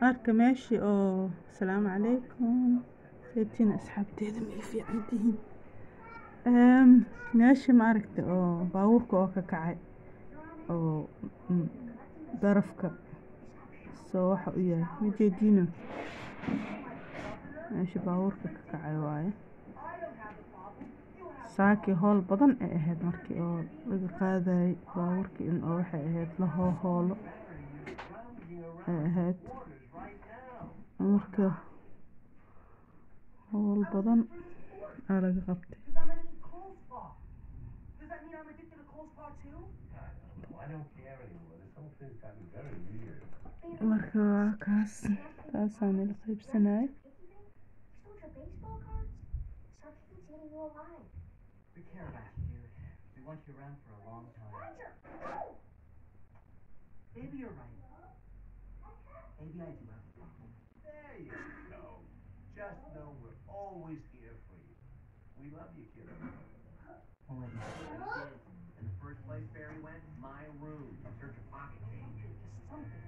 أركب ماشي السلام عليكم. سيتين أصحابتي هذا في عندي ماشي ما أركت باورك ككعي ظرفك صوح وياه مجدينه ماشي باورك ككعي واي ساكي هول بدن أهد مركي لقى قاذي باورك إن waxay ahayd له هول ahayd marka هول بدن laga qabtay marka kaas taasaan ila qaybsanay Maybe you're right. Maybe I do have a problem. There you go. Just know we're always here for you. We love you, kiddo. Oh, wait. In the first place Barry went, my room, in search of pocket change. Just something.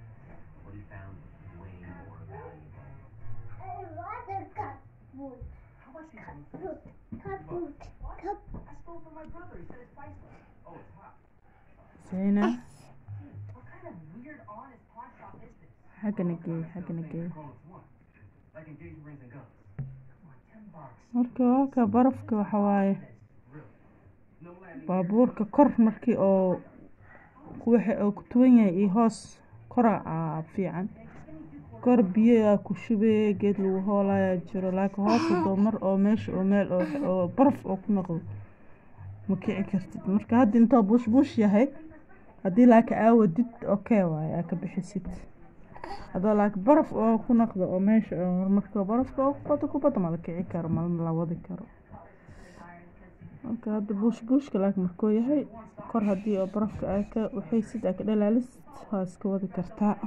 What he found was way more valuable. I want a cat food. How much do you Cat think? food. Cat food. What? Cat. I stole from my brother. He said it's priceless. Oh, it's hot. زينة What kind of weird, honest pawn shop is this? حقنا Like engagement rings and guns. $10. marka waa ka barafka waxa waaye baabuurka kor markii waxa ku tuwan yahay iyo hoos kora fiican kor biyo ku shubay geed lagu hoolaya jiro laakiin hoos doomar meesha meel baraf ku noqdo ma kici kartid marka hadda inta bush yahay hadii laakiin aawadid okay waay ka bixisid هذا لك برف أو كنقد أو ماشي أو مركب برف أو كبات ما لك عكر ما لا وذي كرو هذا بوش كلاك مركوية هاي كر هدي أو برف كأك وحيسد أكل لا لست هاس كوذي كرتاء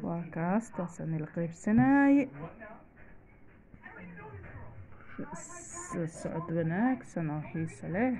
وكاس تاسني القيب سناي السعود بناك سنة وحيس له